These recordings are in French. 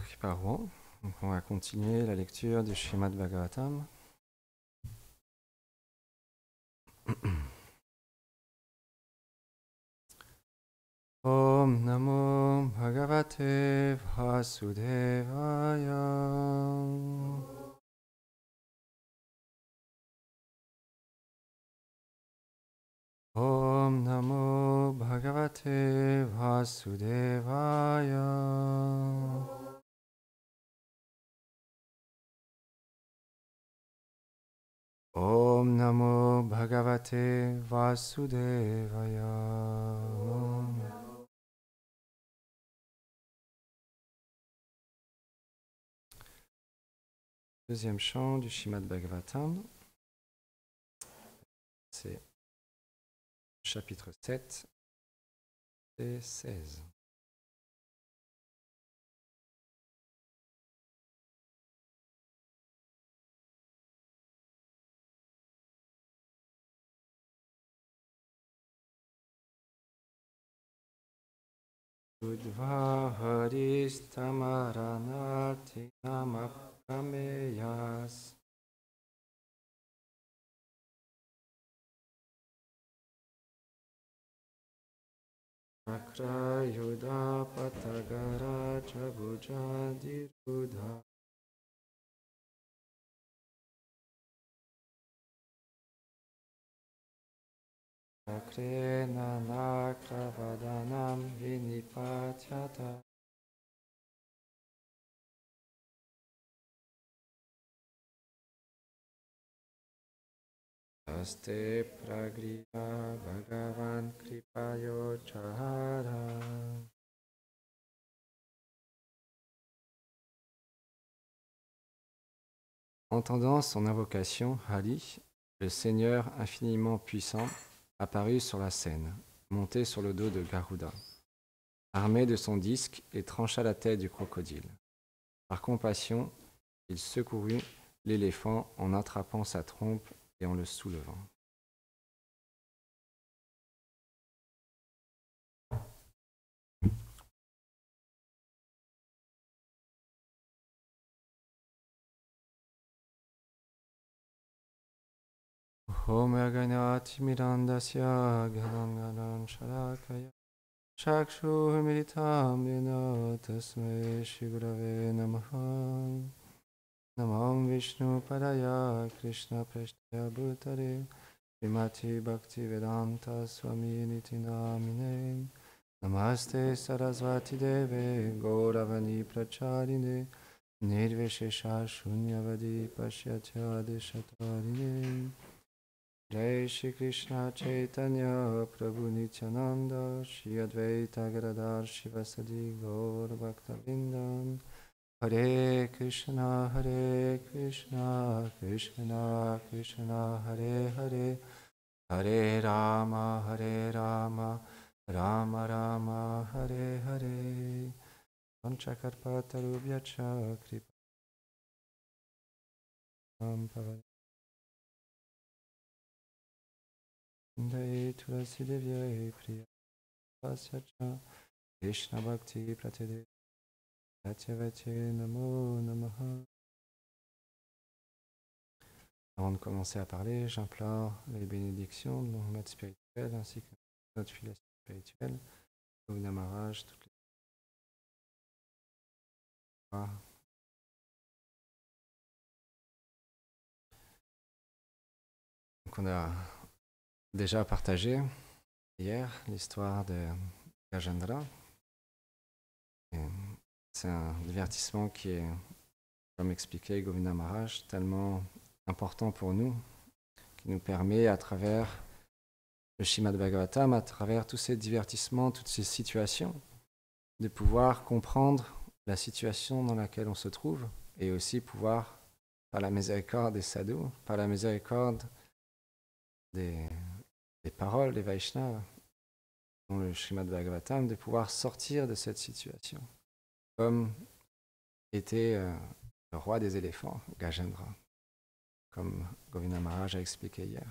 Kripa Rouen. Donc on va continuer la lecture du Srimad Bhagavatam. Om Namo Bhagavate Vasudevaya. Om Namo Bhagavate Vasudevaya. Om Namo Bhagavate Vasudevaya. Deuxième chant du Srimad Bhagavatam. C'est chapitre 7 et 16. Udva haristamaranati namaprameyas. Akrayuda patagara chabujadiruda. Akrena nakravadanam vinipatyata. Aste pragriya bhagavan kripayo chahara. Entendant son invocation, Hari, le Seigneur infiniment puissant, apparut sur la scène, monté sur le dos de Garuda, armé de son disque et trancha la tête du crocodile. Par compassion, il secourut l'éléphant en attrapant sa trompe et en le soulevant. Om Yaganati Mirandasya Galangalan Sharakaya Shakshu Militam Yena Tasme Shigurave Namaha Namam Vishnu Padaya Krishna Prashtaya Bhutare Vimati Bhakti Vedanta Swami Niti Namine Namaste Sarasvati Deve Gauravani Pracharine Nirvishesha Shunyavadi Pashyatya Deshatarine Jai Shri Krishna Chaitanya Prabhu Nityananda Shri Advaita Gadadhar Shivasadi Gaur Bhaktavindan Hare Krishna Krishna Krishna Hare Hare Hare Rama Rama Rama Hare Hare Panchakarpatarubhyacha Kripa Pavane Indai Tulasi Devya Priya Pasyacha Krishna Bhakti Pratede Satyavate Namo Namaha. Avant de commencer à parler, j'implore les bénédictions de mon maître spirituel ainsi que notre filiation spirituelle, Govinda Maharaj, toutes les fois. Donc on a déjà partagé hier l'histoire de Gajendra. C'est un divertissement qui est, comme expliquait Govinda Maharaj, tellement important pour nous, qui nous permet à travers le Srimad Bhagavatam, à travers tous ces divertissements, toutes ces situations, de pouvoir comprendre la situation dans laquelle on se trouve et aussi pouvoir, par la miséricorde des sadhus, par la miséricorde des paroles des Vaishnavas, dans le Srimad Bhagavatam, de pouvoir sortir de cette situation, comme était le roi des éléphants, Gajendra, comme Govinda Maharaj a expliqué hier.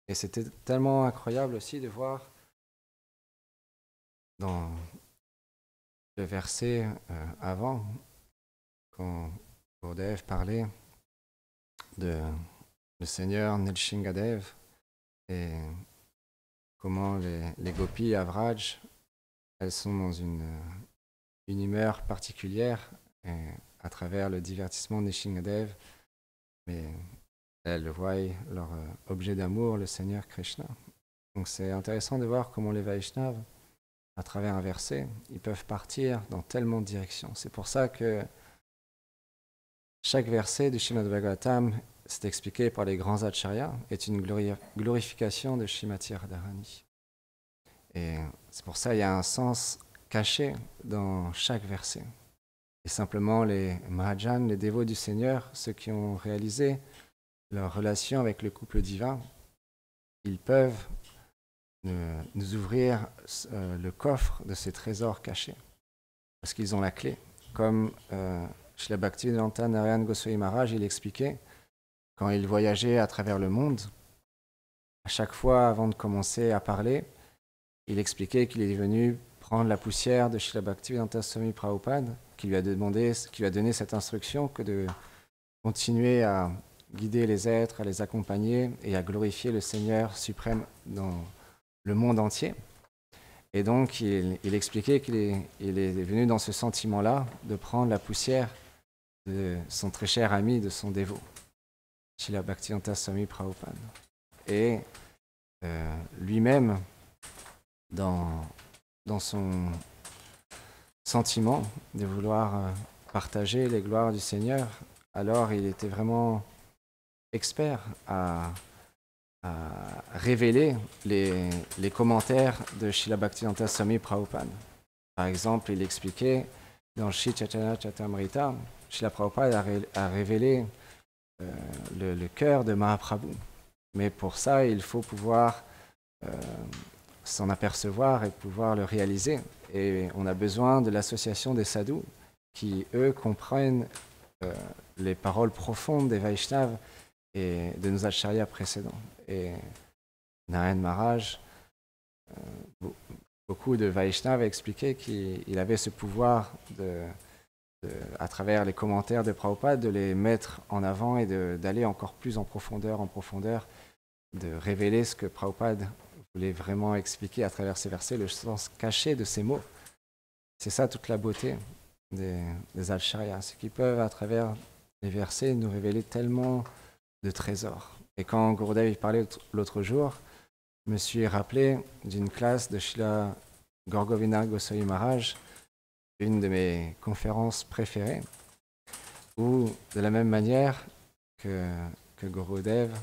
Et c'était tellement incroyable aussi de voir dans le verset avant quand Gurudev parlait de le Seigneur Nrsimhadev et comment les gopis à Vraj, elles sont dans une humeur particulière et à travers le divertissement de Nrsimhadev, mais elles voient leur objet d'amour, le Seigneur Krishna. Donc c'est intéressant de voir comment les Vaishnavas, à travers un verset, ils peuvent partir dans tellement de directions. C'est pour ça que chaque verset du Srimad Bhagavatam, c'est expliqué par les grands acharyas, est une glorification de Srimati Radharani. Et c'est pour ça qu'il y a un sens caché dans chaque verset. Et simplement les Mahajans, les dévots du Seigneur, ceux qui ont réalisé leur relation avec le couple divin, ils peuvent nous ouvrir le coffre de ces trésors cachés. Parce qu'ils ont la clé. Comme Srila Bhaktivedanta Narayana Goswami Maharaj, il expliquait, quand il voyageait à travers le monde, à chaque fois avant de commencer à parler, il expliquait qu'il est venu prendre la poussière de Srila Bhaktivedanta Swami Prabhupada, qui lui a donné cette instruction que de continuer à guider les êtres, à les accompagner et à glorifier le Seigneur suprême dans le monde entier. Et donc, il expliquait qu'il est venu dans ce sentiment-là de prendre la poussière de son très cher ami, de son dévot, Srila Bhaktivedanta Swami Prabhupada. Et lui-même, dans son sentiment de vouloir partager les gloires du Seigneur, alors il était vraiment expert à révéler les commentaires de Srila Bhaktivedanta Swami Prabhupada. Par exemple, il expliquait dans le Shri Chaitanya Charitamrita, Srila Prabhupada a révélé le cœur de Mahaprabhu. Mais pour ça, il faut pouvoir s'en apercevoir et pouvoir le réaliser. Et on a besoin de l'association des sadhus qui, eux, comprennent les paroles profondes des Vaishnavas et de nos acharyas précédents. Et Narayana Maharaj, beaucoup de Vaishnavas expliquaient qu'il avait ce pouvoir à travers les commentaires de Prabhupada, de les mettre en avant et d'aller encore plus en profondeur, de révéler ce que Prabhupada voulait vraiment expliquer à travers ces versets, le sens caché de ces mots. C'est ça toute la beauté des acharyas, c'est qu'ils peuvent, à travers les versets, nous révéler tellement de trésors. Et quand Gurudev parlait l'autre jour, je me suis rappelé d'une classe de Srila Gaur Govinda Goswami Maharaj, une de mes conférences préférées, où, de la même manière que Gurudev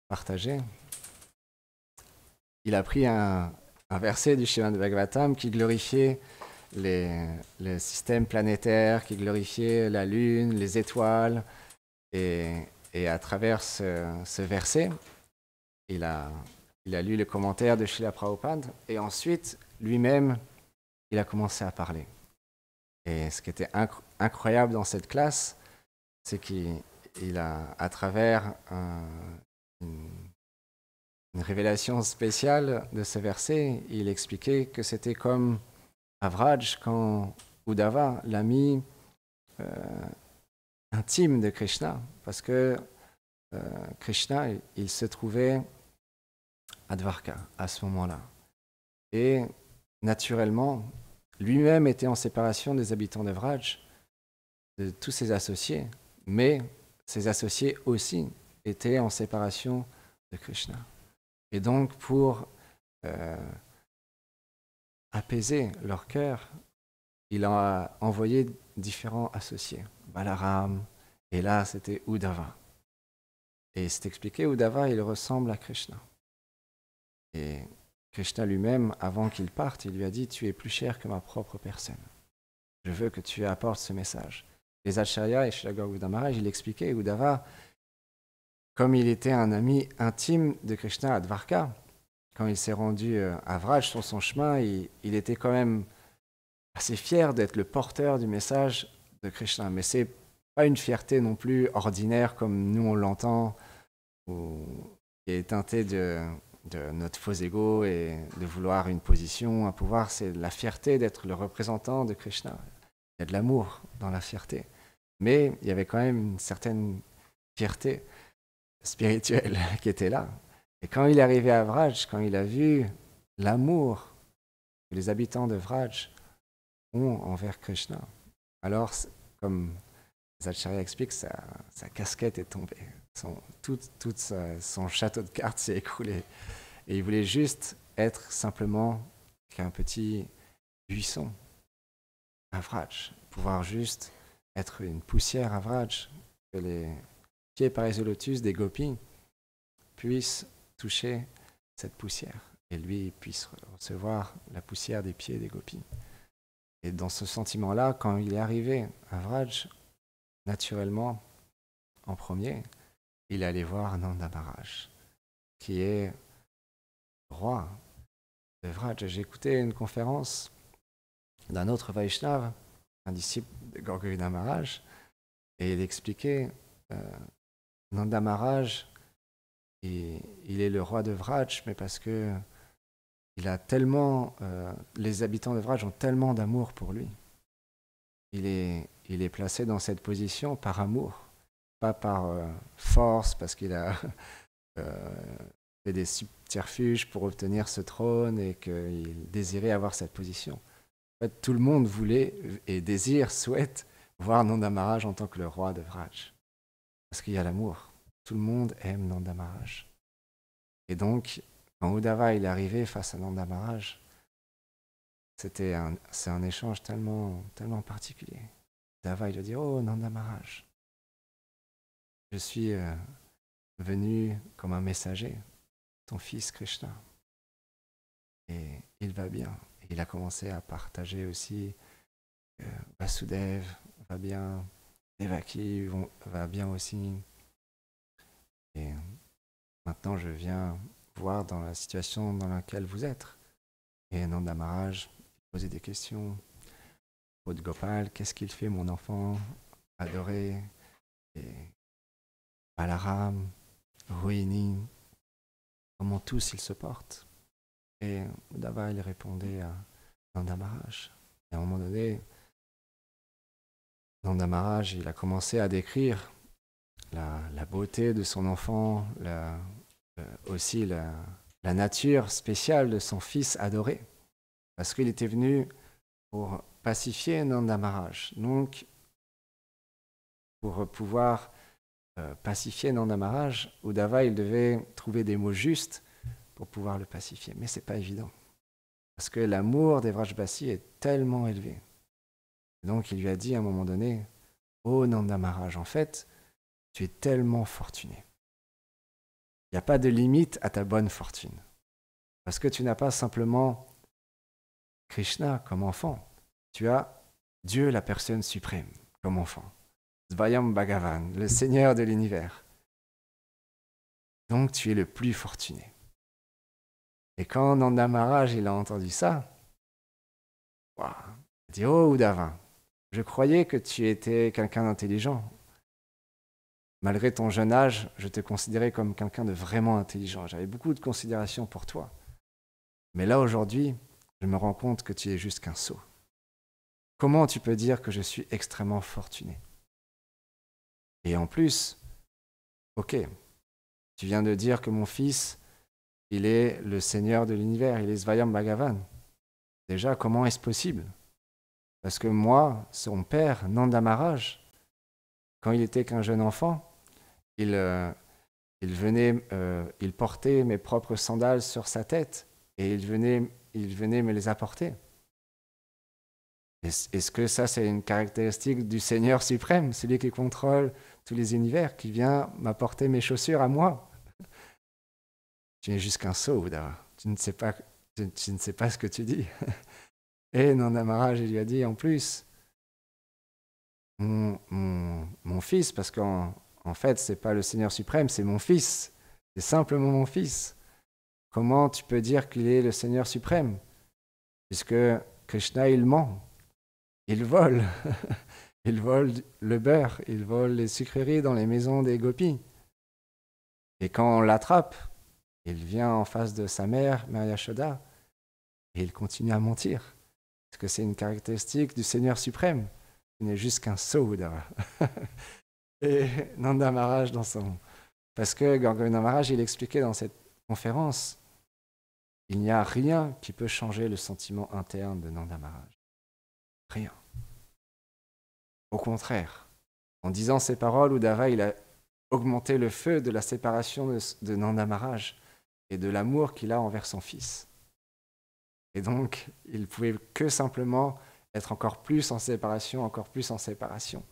partageait, il a pris un verset du Srimad Bhagavatam qui glorifiait les systèmes planétaires, qui glorifiait la lune, les étoiles, et à travers ce verset, il a lu le commentaire de Srila Prabhupada, et ensuite, lui-même, il a commencé à parler. Et ce qui était incroyable dans cette classe, c'est qu'il a, à travers une révélation spéciale de ce verset, il expliquait que c'était comme à Vraj, quand Uddhava, l'ami intime de Krishna, parce que Krishna, il se trouvait à Dvarka à ce moment-là. Et naturellement, lui-même était en séparation des habitants de Vraj, de tous ses associés, mais ses associés aussi étaient en séparation de Krishna. Et donc, pour apaiser leur cœur, il a envoyé différents associés, Balaram, et là, c'était Uddhava. Et c'est expliqué, Uddhava, il ressemble à Krishna. Et Krishna lui-même, avant qu'il parte, il lui a dit « Tu es plus cher que ma propre personne. Je veux que tu apportes ce message. » Les acharyas et Srila Gaur Govinda Maharaj, il expliquait, Uddhava, comme il était un ami intime de Krishna à Dvarka, quand il s'est rendu à Vraj sur son chemin, il était quand même assez fier d'être le porteur du message de Krishna. Mais c'est pas une fierté non plus ordinaire comme nous on l'entend, ou qui est teintée de notre faux ego et de vouloir une position, un pouvoir. C'est la fierté d'être le représentant de Krishna. Il y a de l'amour dans la fierté. Mais il y avait quand même une certaine fierté spirituelle qui était là. Et quand il est arrivé à Vraj, quand il a vu l'amour que les habitants de Vraj ont envers Krishna, alors, comme Zacharya explique, sa casquette est tombée. Son château de cartes s'est écroulé. Et il voulait juste être simplement qu'un petit buisson à Vraj, pouvoir juste être une poussière à Vraj, que les pieds pareils au lotus des gopis puissent toucher cette poussière et lui puisse recevoir la poussière des pieds des gopis. Et dans ce sentiment-là, quand il est arrivé à Vraj, naturellement, en premier, il est allé voir Nanda Maharaj, qui est roi de Vraj. J'ai écouté une conférence d'un autre Vaishnav, un disciple de Gaur Govinda Maharaj, et il expliquait Nanda Maharaj, il est le roi de Vraj, mais parce que il a tellement, les habitants de Vraj ont tellement d'amour pour lui. Il est placé dans cette position par amour, pas par force, parce qu'il a fait des subterfuges pour obtenir ce trône et qu'il désirait avoir cette position. En fait, tout le monde voulait et désire, souhaite voir Nanda Maharaj en tant que le roi de Vraj. Parce qu'il y a l'amour. Tout le monde aime Nanda Maharaj. Et donc, quand Uddhava il est arrivé face à Nanda Maharaj, c'est un échange tellement, tellement particulier. Uddhava il lui dit « Oh Nanda Maharaj, je suis venu comme un messager, ton fils Krishna. Et il va bien. » Et il a commencé à partager aussi Vasudev va bien, Devaki va bien aussi. Et maintenant, je viens voir dans la situation dans laquelle vous êtes. Et Nanda Maharaj posait des questions. Aude Gopal, qu'est-ce qu'il fait, mon enfant adoré? Et Balaram, Rohini, comment tous ils se portent? Et Uddhava, il répondait à Nanda Maharaj. Et à un moment donné, Nanda Maharaj, il a commencé à décrire la beauté de son enfant, aussi la nature spéciale de son fils adoré. Parce qu'il était venu pour pacifier Nanda Maharaj. Donc, pour pouvoir pacifier Nanda Maharaj, Uddhava, il devait trouver des mots justes pour pouvoir le pacifier. Mais ce n'est pas évident. Parce que l'amour des Vrajbasi est tellement élevé. Donc, il lui a dit à un moment donné, « Oh Nanda Maharaj, en fait, tu es tellement fortuné. Il n'y a pas de limite à ta bonne fortune. Parce que tu n'as pas simplement Krishna comme enfant. Tu as Dieu, la personne suprême, comme enfant. Svayam Bhagavan, le Seigneur de l'univers. Donc tu es le plus fortuné. » Et quand Nanda Maharaj il a entendu ça, il a dit « Oh Uddhava, je croyais que tu étais quelqu'un d'intelligent. Malgré ton jeune âge, je te considérais comme quelqu'un de vraiment intelligent. J'avais beaucoup de considération pour toi. Mais là, aujourd'hui, je me rends compte que tu es juste qu'un sot. Comment tu peux dire que je suis extrêmement fortuné? Et en plus, ok, tu viens de dire que mon fils, il est le Seigneur de l'univers, il est Svayam Bhagavan. Déjà, comment est-ce possible? Parce que moi, son père, Nanda Maharaj, quand il était qu'un jeune enfant, il portait mes propres sandales sur sa tête et il venait me les apporter. Est-ce que ça, c'est une caractéristique du Seigneur suprême, celui qui contrôle tous les univers, qui vient m'apporter mes chaussures à moi? Tu n'es juste qu'un sot, Uddhava. Tu ne sais pas ce que tu dis. Et Nanda Maharaj, il lui a dit, en plus, mon fils, parce qu'en fait, ce n'est pas le Seigneur suprême, c'est mon fils. C'est simplement mon fils. Comment tu peux dire qu'il est le Seigneur suprême? Puisque Krishna, il ment. Il vole. Il vole le beurre. Il vole les sucreries dans les maisons des gopis. Et quand on l'attrape, il vient en face de sa mère, Mère Yashoda, et il continue à mentir. Parce que c'est une caractéristique du Seigneur suprême. Tu n'es juste qu'un sot, Uddhava. Et Nanda Maharaj, parce que Govindra Maharaj, il expliquait dans cette conférence, il n'y a rien qui peut changer le sentiment interne de Nanda Maharaj. Rien. Au contraire, en disant ces paroles, Uddhava, il a augmenté le feu de la séparation de Nanda Maharaj et de l'amour qu'il a envers son fils. Et donc, il ne pouvait que simplement être encore plus en séparation, encore plus en séparation.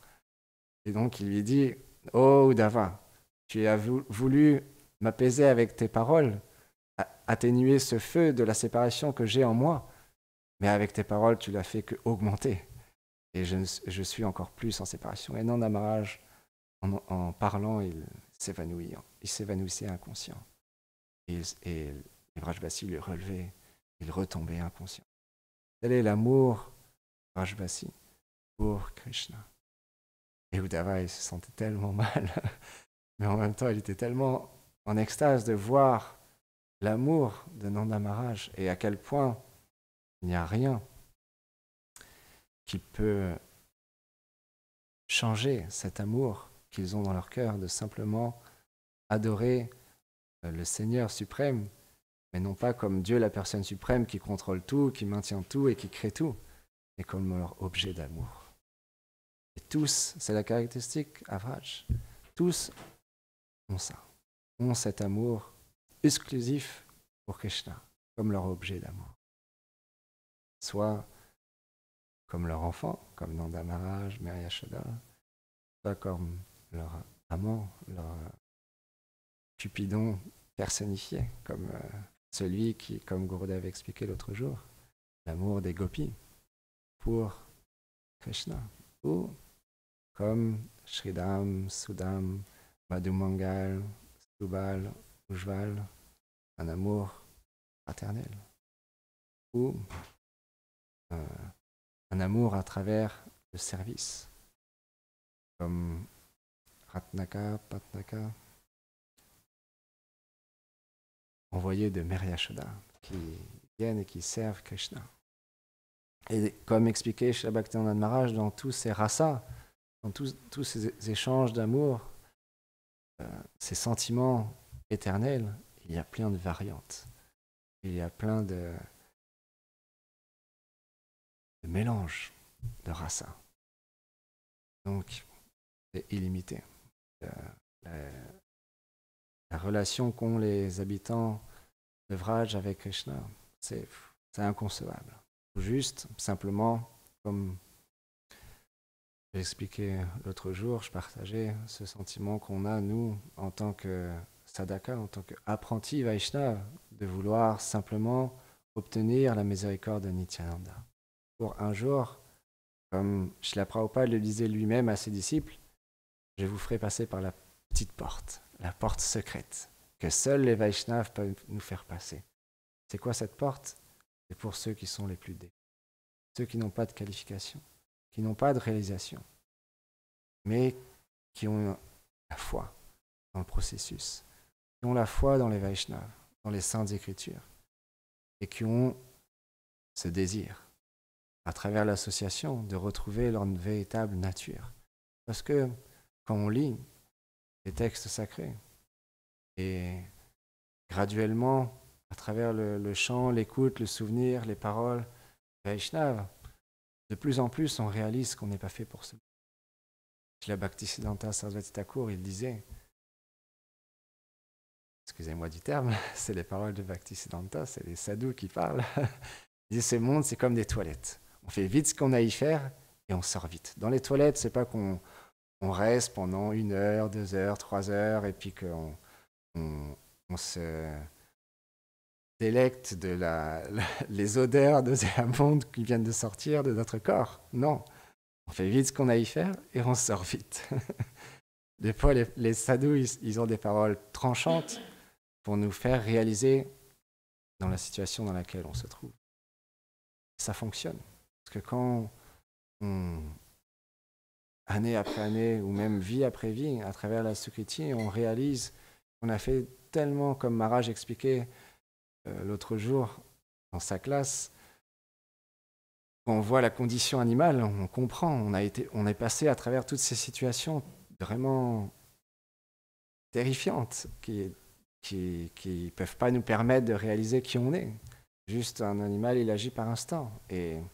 Et donc, il lui dit, « Oh Uddhava, tu as voulu m'apaiser avec tes paroles, atténuer ce feu de la séparation que j'ai en moi, mais avec tes paroles, tu l'as fait qu'augmenter. Et je suis encore plus en séparation. » Et Nanda Maharaj, en parlant, il s'évanouissait inconscient. Et Vrajbasi le relevait, il retombait inconscient. Tel est l'amour Vrajbasi pour Krishna. Et Uddhava, il se sentait tellement mal, mais en même temps, il était tellement en extase de voir l'amour de Nanda Maharaj et à quel point il n'y a rien qui peut changer cet amour qu'ils ont dans leur cœur, de simplement adorer le Seigneur suprême, mais non pas comme Dieu, la personne suprême qui contrôle tout, qui maintient tout et qui crée tout, mais comme leur objet d'amour. Et tous, c'est la caractéristique à Vraj, tous ont ça, ont cet amour exclusif pour Krishna, comme leur objet d'amour. Soit comme leur enfant, comme Nanda Maharaj, Mère Yashoda, soit comme leur amant, leur Cupidon personnifié, comme celui qui, comme Gurudev expliqué l'autre jour, l'amour des gopis pour Krishna, ou comme Shridham, Sudam, Madhumangal, Subal, Ujval, un amour fraternel, ou un amour à travers le service, comme Ratnaka, Patnaka, envoyés de Mère Yashoda, qui viennent et qui servent Krishna. Et comme expliqué chez Bhaktivinoda Maharaj, dans tous ces rasas, dans tous ces échanges d'amour, ces sentiments éternels, il y a plein de variantes. Il y a plein de mélanges de rasas. Donc, c'est illimité. La relation qu'ont les habitants de Vraj avec Krishna, c'est inconcevable. Juste, simplement, comme j'ai expliqué l'autre jour, je partageais ce sentiment qu'on a, nous, en tant que sadhaka, en tant qu'apprenti Vaishnava, de vouloir simplement obtenir la miséricorde de Nityananda. Pour un jour, comme Srila Prabhupada le disait lui-même à ses disciples, je vous ferai passer par la petite porte, la porte secrète, que seuls les Vaishnavas peuvent nous faire passer. C'est quoi cette porte? C'est pour ceux qui sont les plus débuts, ceux qui n'ont pas de qualification, qui n'ont pas de réalisation, mais qui ont la foi dans le processus, qui ont la foi dans les Vaishnavas, dans les saintes écritures, et qui ont ce désir, à travers l'association, de retrouver leur véritable nature. Parce que quand on lit les textes sacrés, et graduellement, à travers le chant, l'écoute, le souvenir, les paroles, Vaishnava, de plus en plus, on réalise qu'on n'est pas fait pour cela. Shila Bhaktisiddhanta Sarasvati Thakur, il disait, excusez-moi du terme, c'est les paroles de Bhaktisiddhanta, c'est les sadhus qui parlent. Il dit, ce monde, c'est comme des toilettes. On fait vite ce qu'on a à y faire et on sort vite. Dans les toilettes, c'est pas qu'on reste pendant 1 heure, 2 heures, 3 heures et puis qu'on se délecte de les odeurs nauséabondes qui viennent de sortir de notre corps. Non, on fait vite ce qu'on a à y faire et on sort vite. Des fois, les sadhus, ils ont des paroles tranchantes pour nous faire réaliser dans la situation dans laquelle on se trouve. Ça fonctionne. Parce que quand année après année, ou même vie après vie, à travers la Sukriti, on réalise qu'on a fait tellement, comme Maharaj expliquait l'autre jour dans sa classe, quand on voit la condition animale, on comprend, on est passé à travers toutes ces situations vraiment terrifiantes qui peuvent pas nous permettre de réaliser qui on est. Juste un animal, il agit par instinct. Et on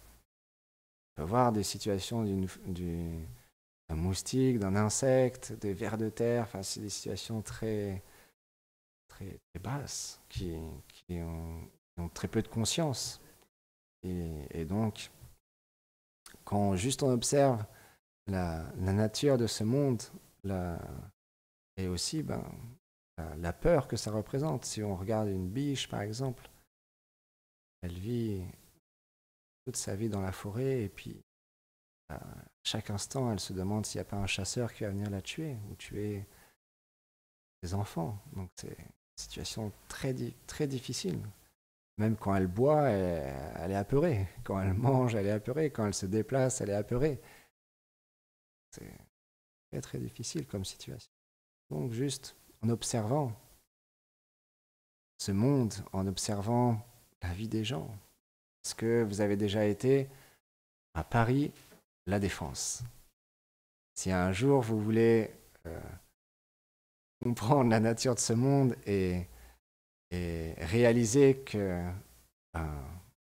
peut voir des situations d'un moustique, d'un insecte, des vers de terre, enfin, c'est des situations très, très, très basses qui ont très peu de conscience. Et donc, quand juste on observe la nature de ce monde, et aussi la peur que ça représente. Si on regarde une biche, par exemple, elle vit toute sa vie dans la forêt et puis à chaque instant, elle se demande s'il n'y a pas un chasseur qui va venir la tuer ou tuer ses enfants. Donc c'est une situation très difficile. Même quand elle boit, elle est apeurée. Quand elle mange, elle est apeurée. Quand elle se déplace, elle est apeurée. C'est très difficile comme situation. Donc juste en observant ce monde, en observant la vie des gens. Est-ce que vous avez déjà été à Paris, La Défense? Si un jour vous voulez comprendre la nature de ce monde et réaliser que ben,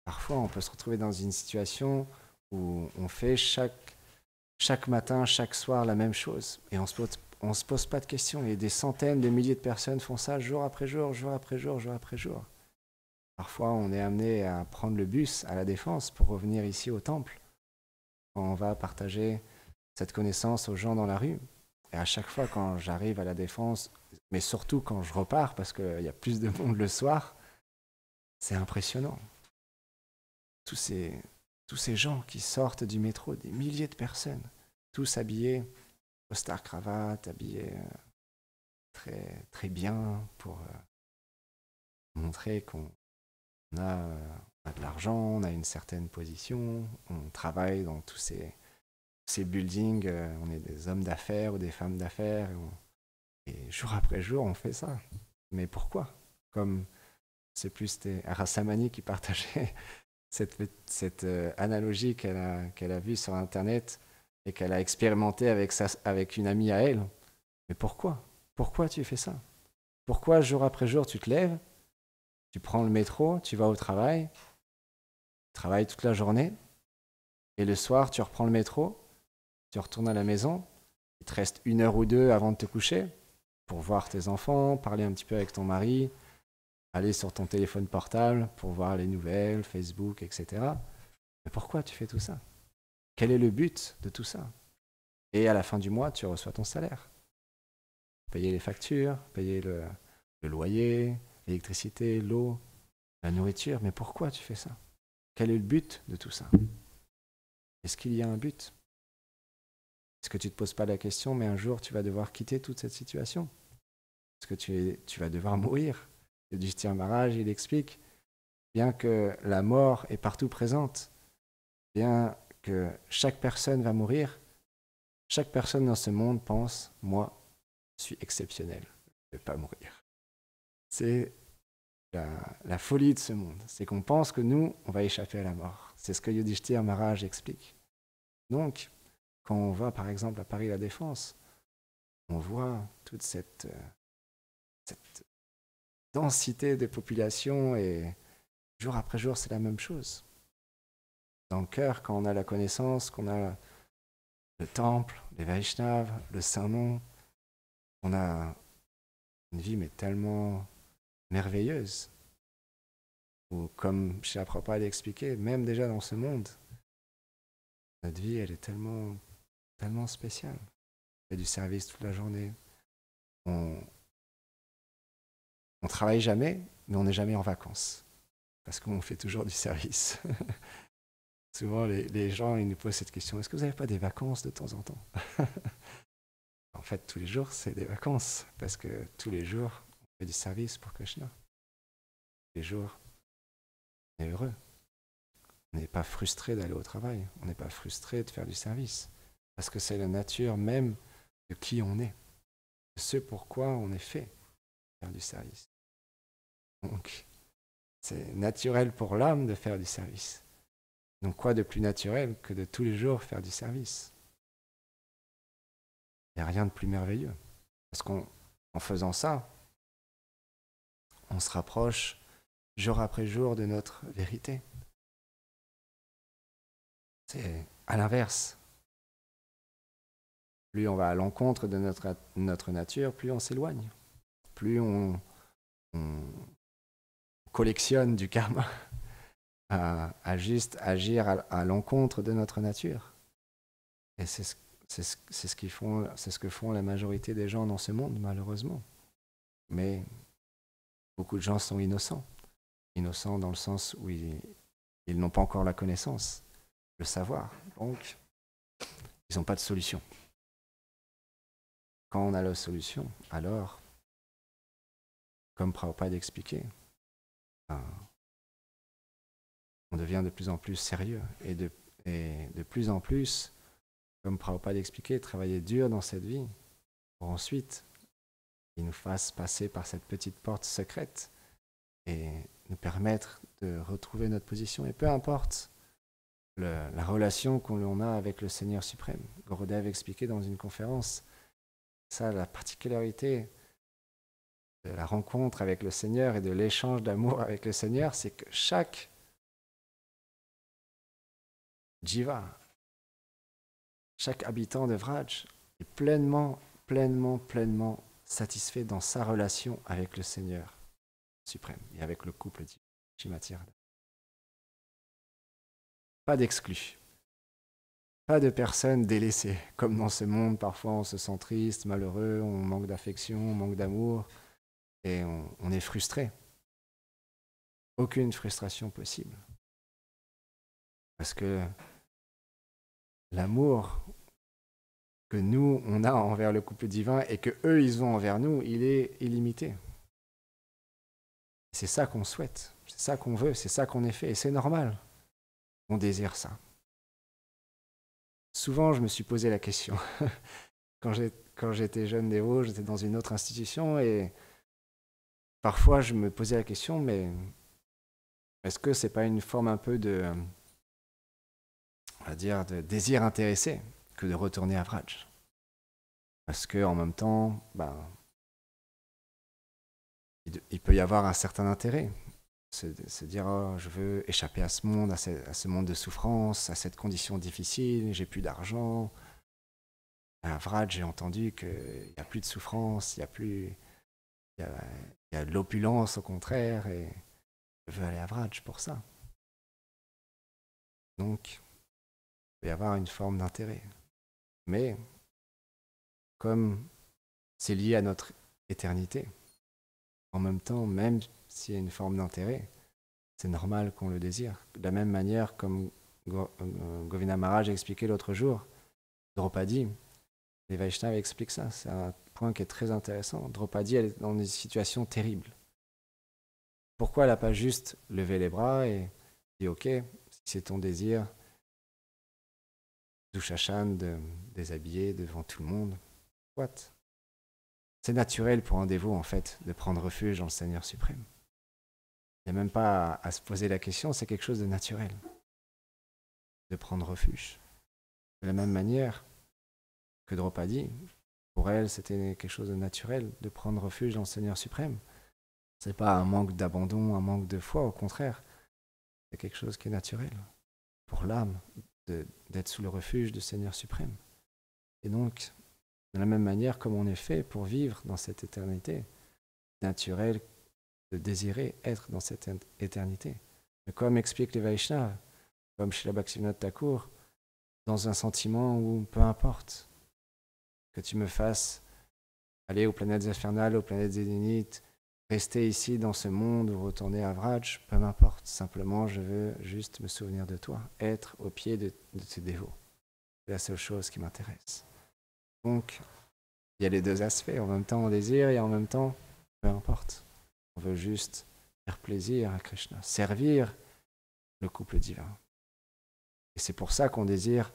parfois on peut se retrouver dans une situation où on fait chaque matin, chaque soir la même chose et on se pose pas de questions et des centaines de milliers de personnes font ça jour après jour, jour après jour, jour après jour. Parfois on est amené à prendre le bus à La Défense pour revenir ici au temple. On va partager cette connaissance aux gens dans la rue. Et à chaque fois quand j'arrive à La Défense, mais surtout quand je repars parce qu'il y a plus de monde le soir, c'est impressionnant. Tous ces gens qui sortent du métro, des milliers de personnes, tous habillés, costard cravate, habillés très, très bien pour montrer qu'on a de l'argent, on a une certaine position, on travaille dans tous ces buildings, on est des hommes d'affaires ou des femmes d'affaires, et jour après jour, on fait ça. Mais pourquoi? Comme c'est plus c'était Rassamani qui partageait cette analogie qu'elle a vue sur Internet et qu'elle a expérimenté avec une amie à elle. Mais pourquoi? Pourquoi tu fais ça? Pourquoi jour après jour tu te lèves, tu prends le métro, tu vas au travail, tu travailles toute la journée, et le soir tu reprends le métro, tu retournes à la maison, il te reste 1 heure ou 2 avant de te coucher pour voir tes enfants, parler un petit peu avec ton mari, aller sur ton téléphone portable pour voir les nouvelles, Facebook, etc. Mais pourquoi tu fais tout ça? Quel est le but de tout ça? Et à la fin du mois, tu reçois ton salaire. Payer les factures, payer le loyer, l'électricité, l'eau, la nourriture. Mais pourquoi tu fais ça? Quel est le but de tout ça? Est-ce qu'il y a un but? Est-ce que tu ne te poses pas la question, mais un jour tu vas devoir quitter toute cette situation? Est-ce que tu vas devoir mourir? Yudhishthira Maharaj, il explique, bien que la mort est partout présente, bien que chaque personne va mourir, chaque personne dans ce monde pense, moi, je suis exceptionnel, je ne vais pas mourir. C'est la folie de ce monde, c'est qu'on pense que nous, on va échapper à la mort. C'est ce que Yudhishthira Maharaj explique. Donc, quand on va par exemple à Paris La Défense, on voit toute cette densité de population et jour après jour, c'est la même chose. Dans le cœur, quand on a la connaissance, qu'on a le temple, les Vaishnavas, le Saint-Nom, on a une vie mais tellement merveilleuse. Ou comme Srila Prabhupada l'a expliqué, même déjà dans ce monde, notre vie, elle est tellement, tellement spéciale. On fait du service toute la journée. On travaille jamais, mais on n'est jamais en vacances. Parce qu'on fait toujours du service. Souvent, les gens, ils nous posent cette question, est-ce que vous n'avez pas des vacances de temps en temps? En fait, tous les jours, c'est des vacances. Parce que tous les jours, on fait du service pour Krishna. Tous les jours, on est heureux. On n'est pas frustré d'aller au travail. On n'est pas frustré de faire du service. Parce que c'est la nature même de qui on est. Ce pourquoi on est fait, faire du service. Donc, c'est naturel pour l'âme de faire du service. Donc quoi de plus naturel que de tous les jours faire du service? Il n'y a rien de plus merveilleux. Parce qu'en faisant ça, on se rapproche jour après jour de notre vérité. C'est à l'inverse. Plus on va à l'encontre de notre nature, plus on s'éloigne. Plus on collectionne du karma à juste agir à l'encontre de notre nature. Et c'est ce que font la majorité des gens dans ce monde, malheureusement. Mais beaucoup de gens sont innocents. Innocents dans le sens où ils n'ont pas encore la connaissance, le savoir. Donc, ils n'ont pas de solution. Quand on a la solution, alors, comme Prabhupada expliquait, on devient de plus en plus sérieux et de plus en plus, comme Prabhupada expliquait, travailler dur dans cette vie pour ensuite qu'il nous fasse passer par cette petite porte secrète et nous permettre de retrouver notre position. Et peu importe la relation qu'on a avec le Seigneur suprême. Gurudev expliquait dans une conférence, ça, la particularité de la rencontre avec le Seigneur et de l'échange d'amour avec le Seigneur, c'est que chaque jiva, chaque habitant de Vraj est pleinement satisfait dans sa relation avec le Seigneur suprême et avec le couple divin, Shrimati Radha. Pas d'exclus, pas de personnes délaissées. Comme dans ce monde, parfois on se sent triste, malheureux, on manque d'affection, on manque d'amour et on est frustré. Aucune frustration possible. Parce que l'amour que nous, on a envers le couple divin et que eux, ils ont envers nous, il est illimité. C'est ça qu'on souhaite, c'est ça qu'on veut, c'est ça qu'on est fait, et c'est normal. On désire ça. Souvent, je me suis posé la question. Quand j'étais jeune dévot, j'étais dans une autre institution et parfois, je me posais la question, mais est-ce que c'est pas une forme un peu on va dire, de désir intéressé que de retourner à Vraj? Parce qu'en même temps, il peut y avoir un certain intérêt. Se dire, oh, je veux échapper à ce monde, à ce monde de souffrance, à cette condition difficile, j'ai plus d'argent. À Vraj, j'ai entendu qu'il n'y a plus de souffrance, il y a de l'opulence au contraire, et je veux aller à Vraj pour ça. Donc, il peut y avoir une forme d'intérêt. Mais, comme c'est lié à notre éternité, en même temps, même s'il y a une forme d'intérêt, c'est normal qu'on le désire. De la même manière, comme Govinda Maharaj a expliqué l'autre jour, Draupadi, les Vaishnavas expliquent ça. C'est un point qui est très intéressant. Draupadi, elle est dans une situation terrible. Pourquoi elle n'a pas juste levé les bras et dit « Ok, si c'est ton désir, Dushashan de déshabiller devant tout le monde, what ?» C'est naturel pour un dévot, en fait, de prendre refuge dans le Seigneur suprême. Il n'y a même pas à se poser la question, c'est quelque chose de naturel, de prendre refuge. De la même manière que Draupadi, pour elle, c'était quelque chose de naturel de prendre refuge dans le Seigneur suprême. Ce n'est pas un manque d'abandon, un manque de foi, au contraire. C'est quelque chose qui est naturel pour l'âme d'être sous le refuge du Seigneur suprême. Et donc, de la même manière, comme on est fait pour vivre dans cette éternité, naturel de désirer être dans cette éternité. Mais comme explique les Vaishnavas, comme Srila Bhaktivinoda Thakur, dans un sentiment où peu importe que tu me fasses aller aux planètes infernales, aux planètes zéniths, rester ici dans ce monde ou retourner à Vraj, peu m'importe. Simplement, je veux juste me souvenir de toi, être au pied de tes dévots. C'est la seule chose qui m'intéresse. Donc, il y a les deux aspects. En même temps, on désire et en même temps, peu importe. On veut juste faire plaisir à Krishna, servir le couple divin. Et c'est pour ça qu'on désire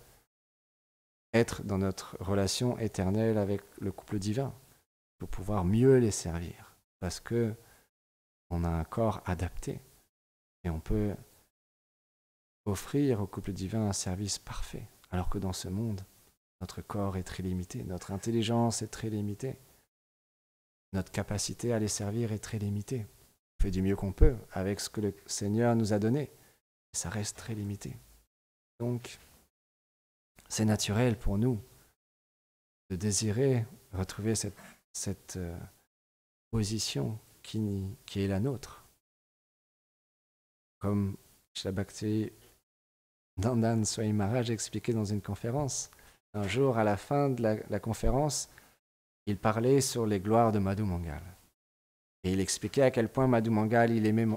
être dans notre relation éternelle avec le couple divin, pour pouvoir mieux les servir. Parce que on a un corps adapté et on peut offrir au couple divin un service parfait, alors que dans ce monde, notre corps est très limité, notre intelligence est très limitée, notre capacité à les servir est très limitée. On fait du mieux qu'on peut avec ce que le Seigneur nous a donné, mais ça reste très limité. Donc, c'est naturel pour nous de désirer retrouver cette position qui est la nôtre. Comme Srila Bhakti Nandan Swami Maharaj expliquait dans une conférence, un jour à la fin de la conférence, il parlait sur les gloires de Madhu Mangal. Et il expliquait à quel point Madhu Mangal, il aimait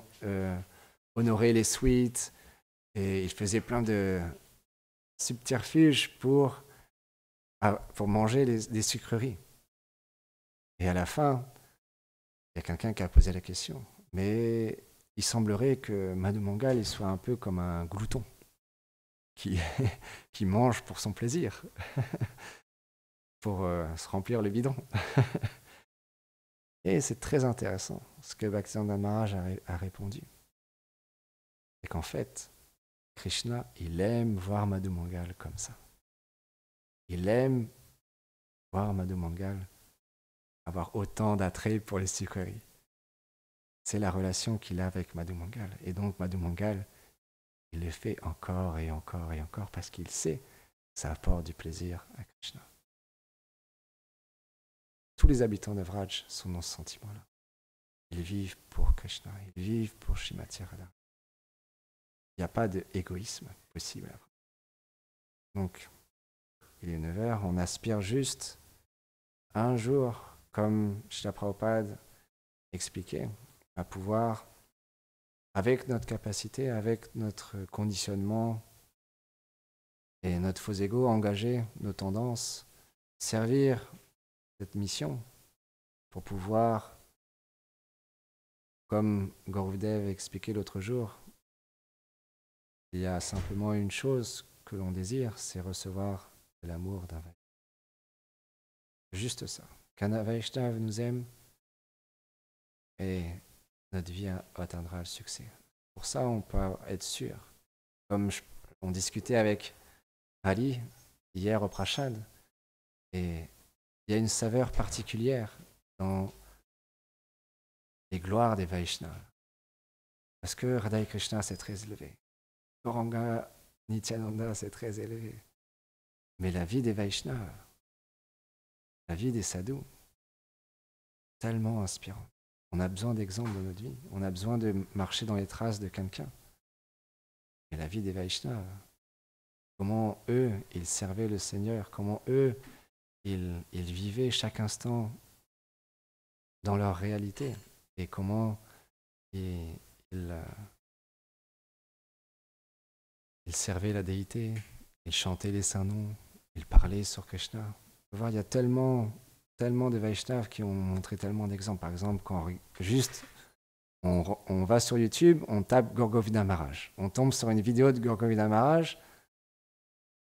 honorer les sweets, et il faisait plein de subterfuges pour manger des sucreries. Et à la fin, il y a quelqu'un qui a posé la question. Mais il semblerait que Madhu Mangal il soit un peu comme un glouton qui mange pour son plaisir, pour se remplir le bidon. Et c'est très intéressant ce que Bhaktivedanta Maharaj a répondu. C'est qu'en fait, Krishna, il aime voir Madhu Mangal comme ça. Il aime voir Madhu Mangal avoir autant d'attrait pour les sucreries. C'est la relation qu'il a avec Madhu Mangal. Et donc Madhu Mangal, il le fait encore et encore et encore parce qu'il sait que ça apporte du plaisir à Krishna. Tous les habitants de Vraj sont dans ce sentiment-là. Ils vivent pour Krishna, ils vivent pour Srimati Radha. Il n'y a pas d'égoïsme possible. Donc, il est 9h, on aspire juste un jour, comme Srila Prabhupada expliquait, à pouvoir, avec notre capacité, avec notre conditionnement et notre faux ego, engager nos tendances, servir cette mission pour pouvoir, comme Gauruvdev expliquait l'autre jour, il y a simplement une chose que l'on désire, c'est recevoir de l'amour d'un Vaishnava. Juste ça. Qu'un Vaishnava nous aime et notre vie atteindra le succès. Pour ça, on peut être sûr. Comme on discutait avec Ali hier au Prashad, et il y a une saveur particulière dans les gloires des Vaishnavas. Parce que Radha Krishna, c'est très élevé. Gauranga, Nityananda, c'est très élevé. Mais la vie des Vaishnavas, la vie des sadhus, tellement inspirante. On a besoin d'exemples dans notre vie. On a besoin de marcher dans les traces de quelqu'un. Et la vie des Vaishnavas, comment eux, ils servaient le Seigneur, comment eux, ils vivaient chaque instant dans leur réalité, et comment ils servaient la déité, ils chantaient les saints noms, ils parlaient sur Krishna. Vous voyez, il y a tellement de Vaishnavas qui ont montré tellement d'exemples. Par exemple, quand juste on va sur YouTube, on tape Gaur Govinda Maharaj. On tombe sur une vidéo de Gaur Govinda Maharaj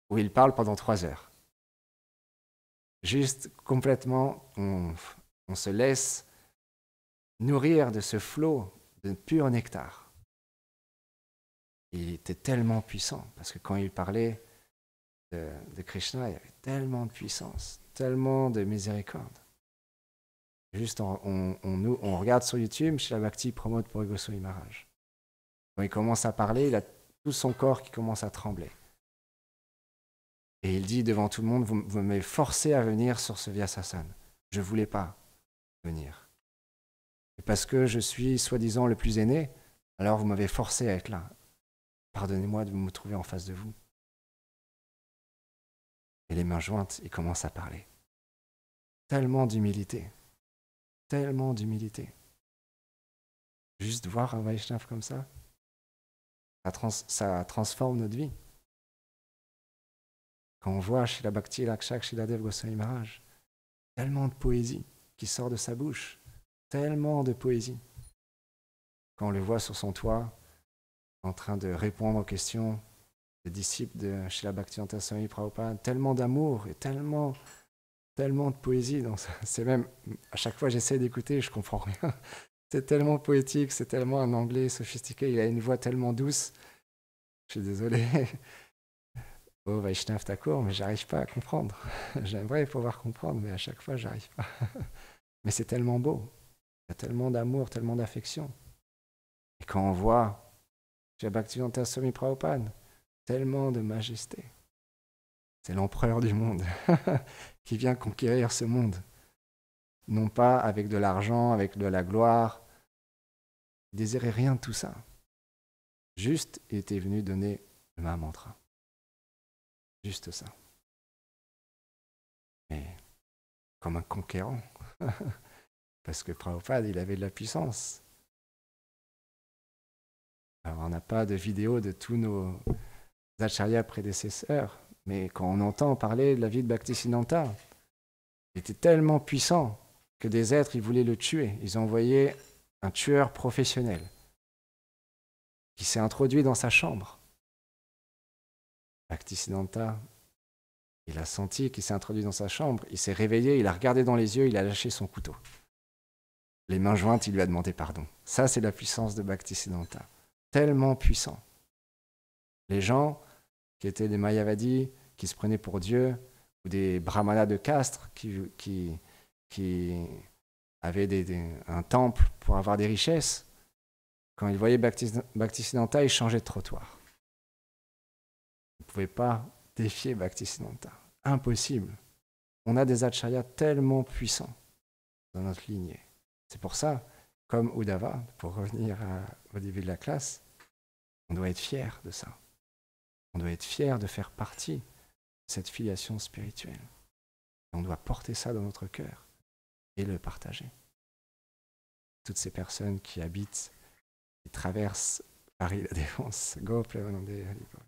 où il parle pendant 3 heures. Juste complètement, on se laisse nourrir de ce flot de pur nectar. Il était tellement puissant, parce que quand il parlait de Krishna, il y avait tellement de puissance, tellement de miséricorde. Juste, on regarde sur YouTube, Srila Bhakti Pramod Puri Goswami Maharaj. Quand il commence à parler, il a tout son corps qui commence à trembler. Et il dit devant tout le monde, vous m'avez forcé à venir sur ce Vyasasana. Je ne voulais pas venir. Et parce que je suis soi-disant le plus aîné, alors vous m'avez forcé à être là. Pardonnez-moi de me trouver en face de vous. Et les mains jointes, il commence à parler. Tellement d'humilité. Tellement d'humilité. Juste voir un Vaishnava comme ça, ça transforme notre vie. Quand on voit Srila Bhakti Lakshak Sriladev Goswami Maharaj, tellement de poésie qui sort de sa bouche, tellement de poésie. Quand on le voit sur son toit, en train de répondre aux questions des disciples de Srila Bhaktivedanta Swami Prabhupada, tellement d'amour et tellement de poésie. C'est même, à chaque fois j'essaie d'écouter, je comprends rien. C'est tellement poétique, c'est tellement un anglais sophistiqué, il a une voix tellement douce. Je suis désolé. Oh, Vaishnav Thakur, mais j'arrive pas à comprendre. J'aimerais pouvoir comprendre, mais à chaque fois, j'arrive pas. Mais c'est tellement beau. Il y a tellement d'amour, tellement d'affection. Et quand on voit chez Bhaktivedanta Swami Prabhupada, tellement de majesté. C'est l'empereur du monde qui vient conquérir ce monde. Non pas avec de l'argent, avec de la gloire. Il ne désirait rien de tout ça. Juste, il était venu donner le Mahamantra. Juste ça. Mais comme un conquérant. Parce que Prabhupada, il avait de la puissance. Alors, on n'a pas de vidéo de tous nos acharyas prédécesseurs, mais quand on entend parler de la vie de Bhaktisiddhanta, il était tellement puissant que des êtres, ils voulaient le tuer. Ils ont envoyé un tueur professionnel qui s'est introduit dans sa chambre. Bhaktisiddhanta, il a senti qu'il s'est introduit dans sa chambre, il s'est réveillé, il a regardé dans les yeux, il a lâché son couteau. Les mains jointes, il lui a demandé pardon. Ça, c'est la puissance de Bhaktisiddhanta. Tellement puissant. Les gens qui étaient des Mayavadis, qui se prenaient pour Dieu, ou des brahmanas de Castres, qui avaient un temple pour avoir des richesses, quand ils voyaient Bhaktisiddhanta, ils changeaient de trottoir. Ils ne pouvaient pas défier Bhaktisiddhanta. Impossible. On a des acharyas tellement puissants dans notre lignée. C'est pour ça, comme Uddhava, pour revenir au début de la classe, on doit être fier de ça. On doit être fier de faire partie de cette filiation spirituelle. Et on doit porter ça dans notre cœur et le partager. Toutes ces personnes qui habitent et traversent Paris La Défense. Go, Premanande Haribol.